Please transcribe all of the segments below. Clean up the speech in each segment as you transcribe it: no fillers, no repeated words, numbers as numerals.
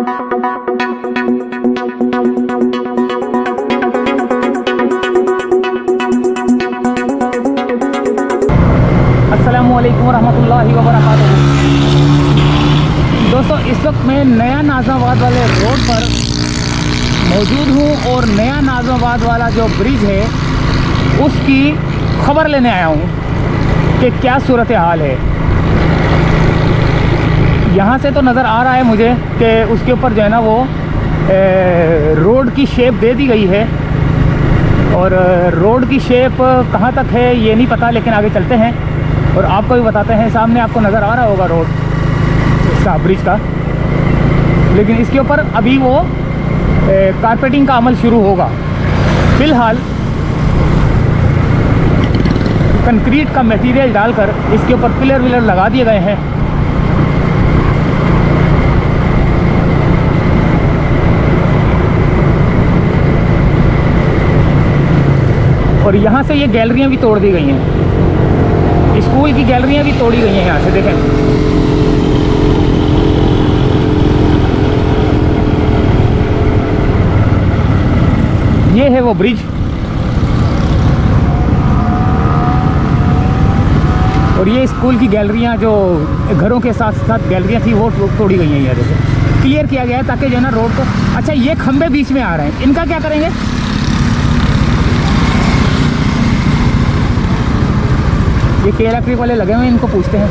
अस्सलामुअलैकुम रहमतुल्लाहि व बरकातुहू। दोस्तों, इस वक्त मैं नया नाज़िमाबाद वाले रोड पर मौजूद हूँ और नया नाज़िमाबाद वाला जो ब्रिज है उसकी खबर लेने आया हूँ कि क्या सूरत हाल है। यहाँ से तो नज़र आ रहा है मुझे कि उसके ऊपर जो है ना वो रोड की शेप दे दी गई है, और रोड की शेप कहाँ तक है ये नहीं पता, लेकिन आगे चलते हैं और आपको भी बताते हैं। सामने आपको नज़र आ रहा होगा रोड इसका, ब्रिज का, लेकिन इसके ऊपर अभी वो कारपेटिंग का अमल शुरू होगा। फ़िलहाल कंक्रीट का मटेरियल डालकर इसके ऊपर पिलर विलर लगा दिए गए हैं। और यहाँ से ये गैलरियाँ भी तोड़ दी गई हैं, स्कूल की गैलरियाँ भी तोड़ी गई हैं यहाँ से, देखें। ये है वो ब्रिज, और ये स्कूल की गैलरियाँ जो घरों के साथ साथ गैलरियाँ थी वो तोड़ी गई हैं। ये देखो क्लियर किया गया है ताकि जो है ना रोड को। अच्छा, ये खंबे बीच में आ रहे हैं, इनका क्या करेंगे? ये के इलेक्ट्रिक वाले लगे हुए हैं, इनको पूछते हैं।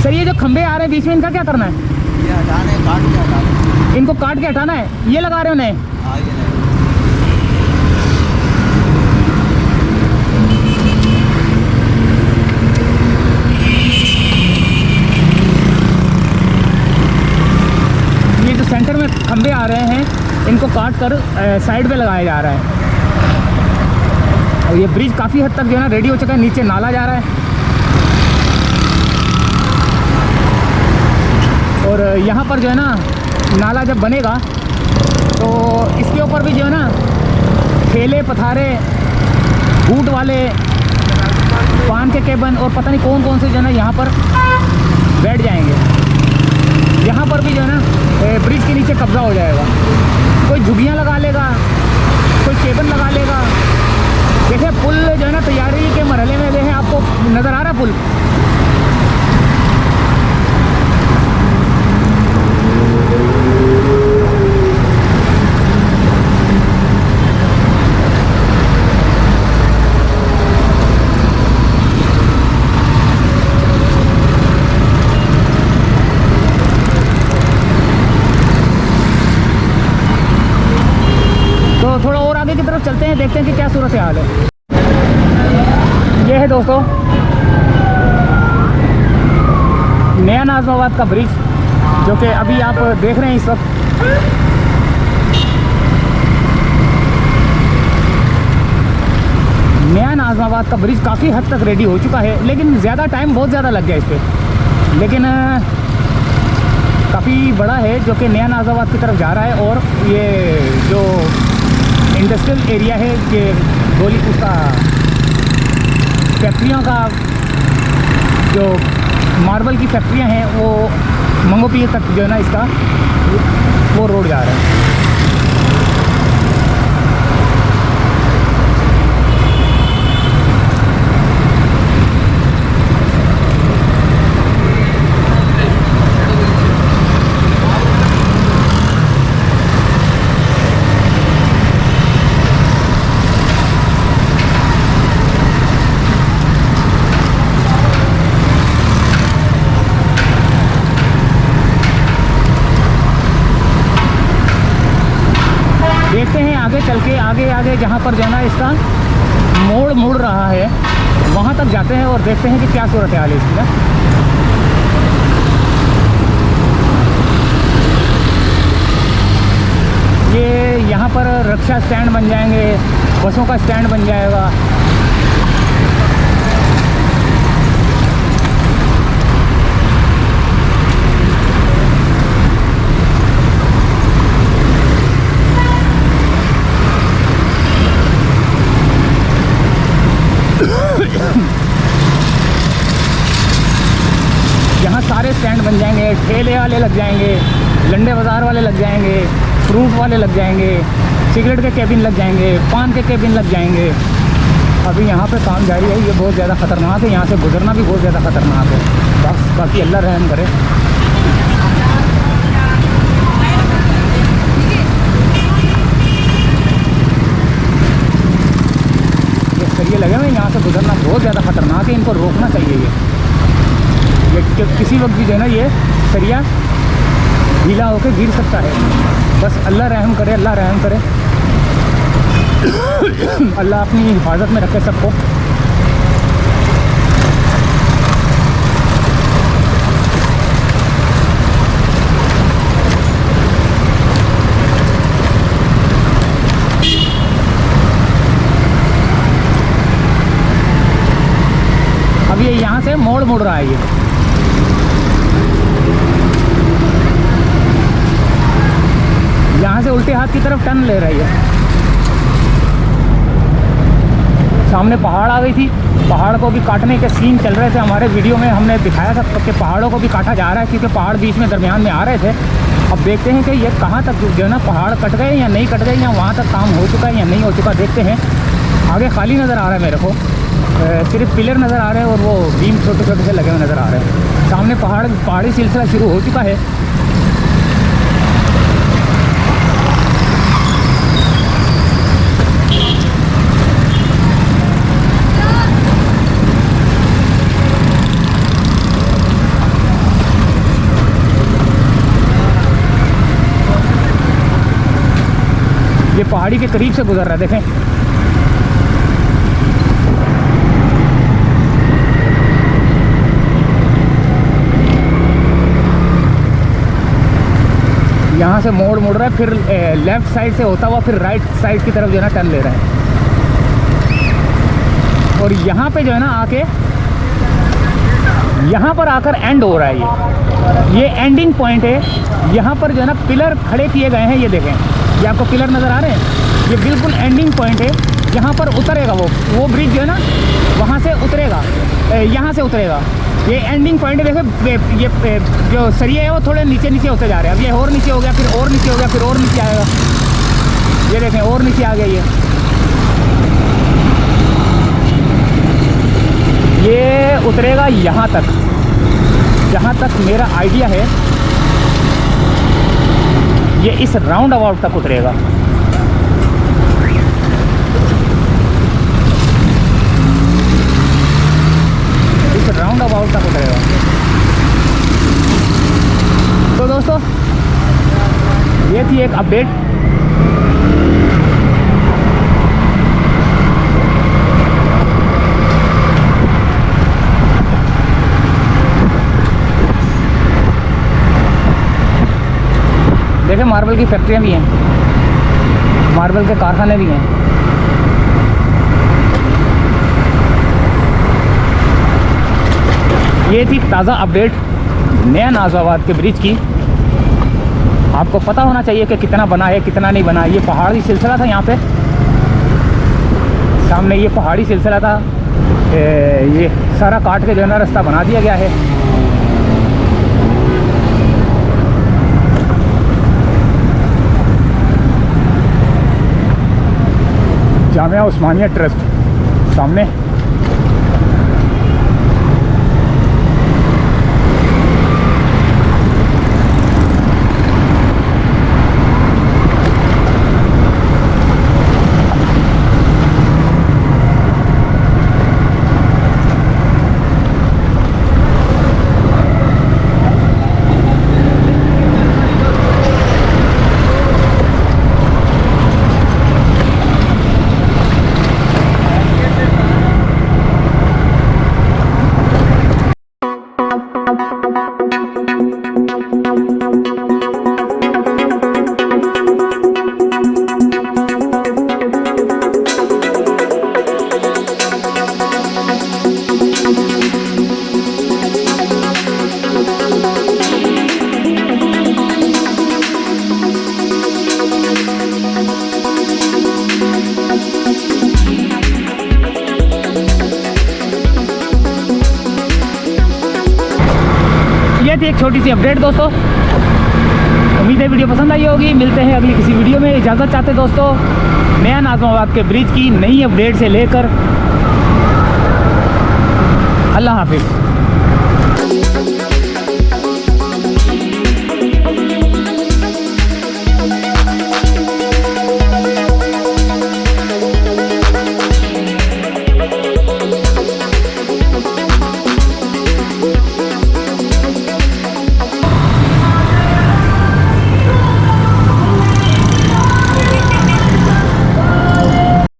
सर, ये जो खंबे आ रहे हैं बीच में, इनका क्या करना है? ये हटाने, काट के हटाने। इनको काट के हटाना है। ये लगा रहे हो नए? हाँ, ये नहीं। ये जो सेंटर में खंबे आ रहे हैं इनको काट कर साइड पे लगाया जा रहा है। और ये ब्रिज काफ़ी हद तक जो है ना रेडी हो चुका है। नीचे नाला जा रहा है, और यहाँ पर जो है ना नाला जब बनेगा तो इसके ऊपर भी जो है ना ठेले पथारे, बूट वाले, पान के केबन और पता नहीं कौन कौन से जो है ना यहाँ पर बैठ जाएंगे। यहाँ पर भी जो है ना ब्रिज के नीचे कब्जा हो जाएगा। कोई झुग्गियाँ लगा लेगा, कोई केबन लगा लेगा। देखिए पुल जो है ना तैयारी के मरहले में है, आपको नज़र आ रहा है पुल। तो थोड़ा और आगे की तरफ चलते हैं, देखते हैं कि क्या सूरत हाल है। ये है दोस्तों नया नाज़िमाबाद का ब्रिज, जो कि अभी आप देख रहे हैं इस वक्त। नया नाज़िमाबाद का ब्रिज काफ़ी हद तक रेडी हो चुका है, लेकिन ज़्यादा टाइम बहुत ज़्यादा लग गया इस पर। लेकिन काफ़ी बड़ा है जो कि नया नाज़िमाबाद की तरफ जा रहा है। और ये जो इंडस्ट्रियल एरिया है कि गोली उसका फैक्ट्रियों का, जो मार्बल की फैक्ट्रियां हैं वो मंगोपीर तक जो है ना इसका वो रोड जा रहा है। देखते हैं आगे चल के, आगे जहाँ पर जाना इसका मोड़ मुड़ रहा है वहाँ तक जाते हैं और देखते हैं कि क्या सूरत हाल है इसकी ना। ये यहाँ पर रिक्शा स्टैंड बन जाएंगे, बसों का स्टैंड बन जाएगा। स्टैंड बन जाएंगे, ठेले वाले लग जाएंगे, लंडे बाज़ार वाले लग जाएंगे, फ्रूट वाले लग जाएंगे, सिगरेट के केबिन लग जाएंगे, पान के केबिन लग जाएंगे। अभी यहाँ पे काम जारी है। ये बहुत ज़्यादा ख़तरनाक है, यहाँ से गुजरना भी बहुत ज़्यादा ख़तरनाक है। बस बाकी अल्लाह रहम करे। ये सरिये लगे हुए हैं, यहाँ से गुजरना बहुत ज़्यादा ख़तरनाक है, इनको रोकना चाहिए। ये किसी वक्त भी जो है ना ये सरिया ढीला होकर गिर सकता है। बस अल्लाह रहम करे, अल्लाह रहम करे। अल्लाह अपनी हिफाजत में रखे सबको। अब ये यहाँ से मोड़ मुड़ रहा है। ये यहाँ से उल्टे हाथ की तरफ टर्न ले रही है। सामने पहाड़ आ गई थी, पहाड़ को भी काटने के सीन चल रहे थे। हमारे वीडियो में हमने दिखाया था कि पहाड़ों को भी काटा जा रहा है, क्योंकि पहाड़ बीच में दरमियान में आ रहे थे। अब देखते हैं कि ये कहाँ तक जो है ना पहाड़ कट गए या नहीं कट गए, या वहाँ तक काम हो चुका है या नहीं हो चुका, देखते हैं। आगे खाली नज़र आ रहा है मेरे को, सिर्फ पिलर नज़र आ रहे हैं और वो बीम छोटे छोटे से लगे हुए नज़र आ रहे हैं। सामने पहाड़ी सिलसिला शुरू हो चुका है। ये पहाड़ी के करीब से गुजर रहा है, देखें। यहाँ से मोड़ मुड़ रहा है, फिर लेफ़्ट साइड से होता हुआ फिर राइट साइड की तरफ जो है ना टर्न ले रहा है। और यहाँ पे जो है ना आके यहाँ पर आकर एंड हो रहा है। ये एंडिंग पॉइंट है। यहाँ पर जो है ना पिलर खड़े किए गए हैं, ये देखें, ये आपको पिलर नज़र आ रहे हैं। ये बिल्कुल एंडिंग पॉइंट है। यहाँ पर उतरेगा वो ब्रिज जो है ना, वहाँ से उतरेगा, यहाँ से उतरेगा। ये एंडिंग पॉइंट है। देखो ये जो सरिये है वो थोड़े नीचे नीचे होते जा रहे हैं। अब ये और नीचे हो गया, फिर और नीचे हो गया, फिर और नीचे आएगा। ये देखें और नीचे आ गया। ये उतरेगा यहाँ तक, जहाँ तक मेरा आइडिया है ये इस राउंड अबाउट तक उतरेगा। इस राउंड अबाउट तक उतरेगा। तो दोस्तों ये थी एक अपडेट। देखें मार्बल की फैक्ट्रियाँ भी हैं, मार्बल के कारखाने भी हैं। ये थी ताज़ा अपडेट नया नाज़ाबाद के ब्रिज की। आपको पता होना चाहिए कि कितना बना है कितना नहीं बना। ये पहाड़ी सिलसिला था, यहाँ पे सामने ये पहाड़ी सिलसिला था। ये सारा काट के जो है ना रास्ता बना दिया गया है। जामिया उस्मानिया ट्रस्ट सामने। थी एक छोटी सी अपडेट दोस्तों। उम्मीद है वीडियो पसंद आई होगी। मिलते हैं अगली किसी वीडियो में। इजाज़त चाहते दोस्तों, नया नाज़िमाबाद के ब्रिज की नई अपडेट से लेकर। अल्लाह हाफिज़।